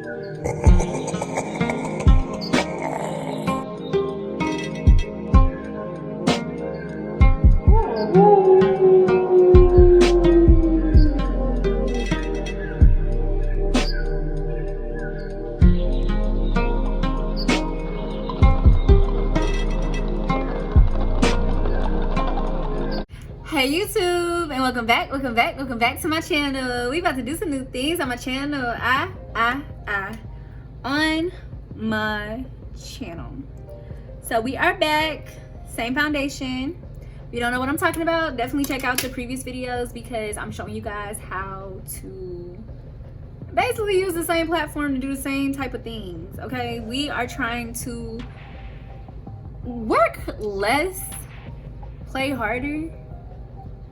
Hey YouTube, and welcome back to my channel. We about to do some new things on my channel. On my channel. So we are back, same foundation. If you don't know what I'm talking about, definitely check out the previous videos because I'm showing you guys how to basically use the same platform to do the same type of things. Okay, we are trying to work less, play harder.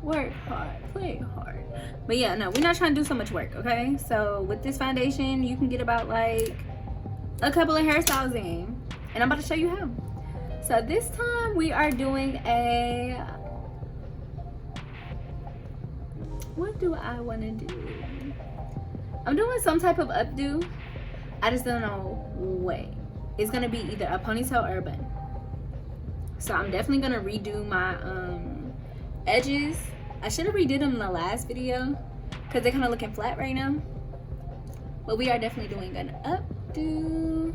Work hard, play hard. But yeah, no, we're not trying to do so much work, okay? So with this foundation, you can get about like a couple of hairstyles in, and I'm about to show you how. So this time we are doing a, what do I want to do? I'm doing some type of updo. I just don't know what. It's gonna be either a ponytail or a bun. So I'm definitely gonna redo my edges. I should have redid them in the last video because they're kind of looking flat right now, but we are definitely doing an updo.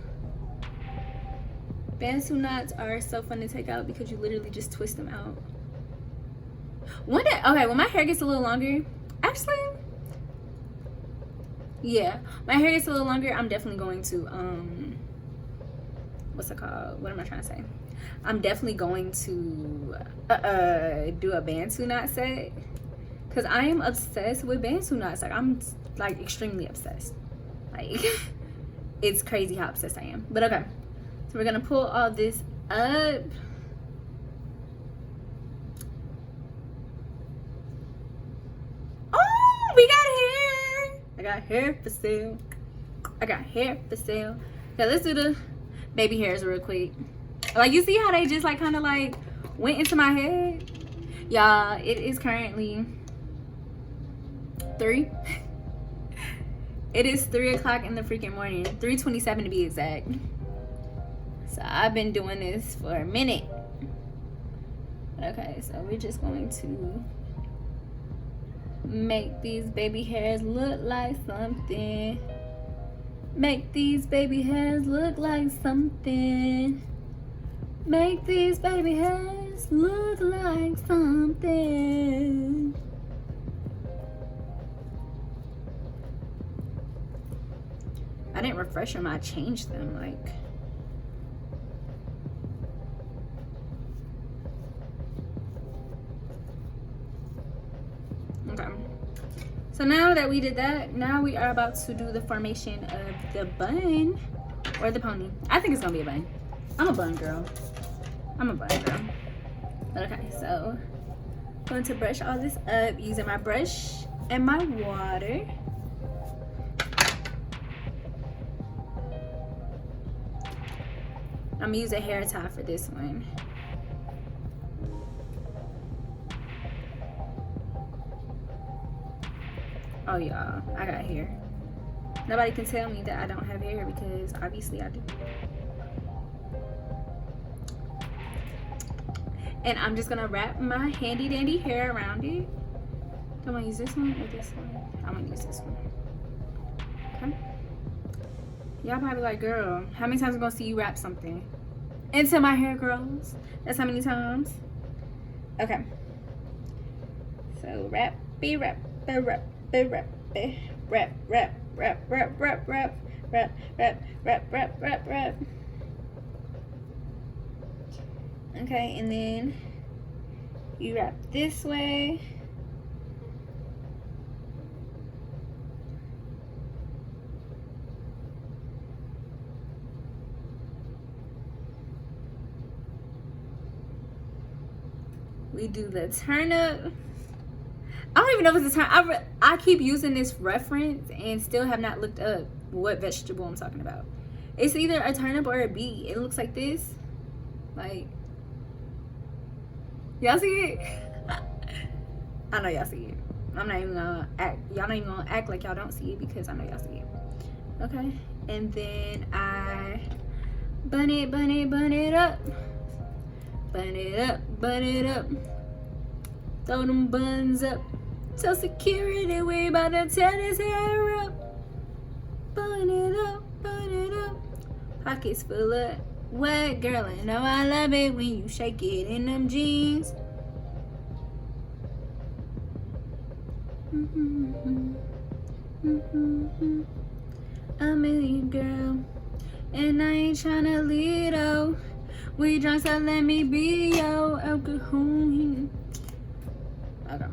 Bantu knots are so fun to take out because you literally just twist them out. One day, okay, when my hair gets a little longer, actually, yeah, my hair gets a little longer, I'm definitely going to what's it called? What am I trying to say? I'm definitely going to do a Bantu knot set because I am obsessed with Bantu knots. Like I'm like extremely obsessed. Like it's crazy how obsessed I am. But okay, so we're gonna pull all this up. Oh, we got hair. I got hair for sale. Okay, let's do the baby hairs real quick. Like, you see how they just like kind of like went into my head? Y'all, it is currently 3. It is 3 o'clock in the freaking morning, 3:27 to be exact. So I've been doing this for a minute. Okay, so we're just going to make these baby hairs look like something. Make these baby hairs look like something. Make these baby hairs look like something. I didn't refresh them, I changed them, like. Okay. So now that we did that, now we are about to do the formation of the bun or the pony. I think it's gonna be a bun. I'm a bun girl. Okay, so I'm going to brush all this up using my brush and my water. I'm gonna use a hair tie for this one. Oh y'all, I got hair. Nobody can tell me that I don't have hair because obviously I do. And I'm just gonna wrap my handy dandy hair around it. Do I wanna use this one or this one? I'm gonna use this one. Okay. Y'all probably like, girl, how many times am I gonna see you wrap something until my hair grows? That's how many times? Okay. So wrap. Okay, and then you wrap this way. We do the turnip. I don't even know if it's a turnip. I keep using this reference and still have not looked up what vegetable I'm talking about. It's either a turnip or a beet. It looks like this. Like, y'all see it? I know y'all see it. I'm not even gonna act. Y'all not even gonna act like y'all don't see it because I know y'all see it. Okay, and then I bun it up, bun it up, throw them buns up. Tell security we about to tear this hair up. Bun it up, pockets full of wet, girl. I know I love it when you shake it in them jeans. A million, girl, and I ain't tryna lead, oh. We drunk, so let me be your alcohol. Okay.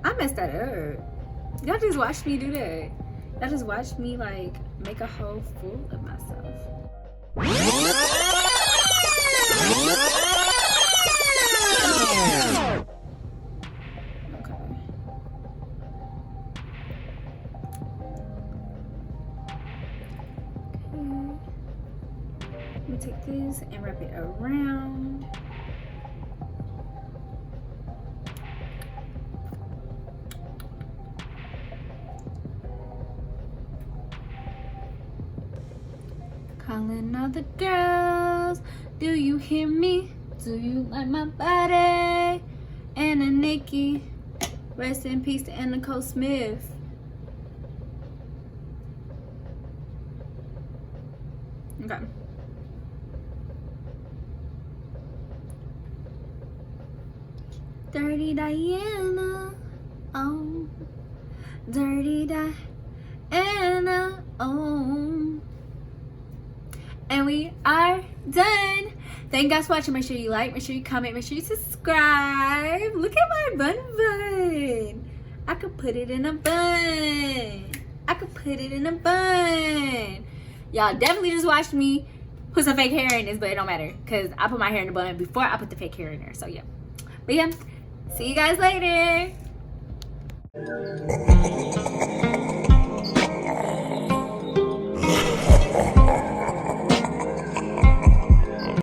I messed that up. Y'all just watched me do that. Y'all just watched me like make a whole fool of myself. Okay. Let me take this and wrap it around. Calling all the girls, do you hear me? Do you like my body? Anna Nikki, rest in peace to Anna Nicole Smith. Okay. Dirty Diana, oh. Dirty Diana, oh. And we are done. Thank you guys for watching. Make sure you like, make sure you comment, make sure you subscribe. Look at my bun. I could put it in a bun. I could put it in a bun. Y'all definitely just watched me put some fake hair in this, but it don't matter because I put my hair in the bun before I put the fake hair in there. So yeah. But yeah, see you guys later.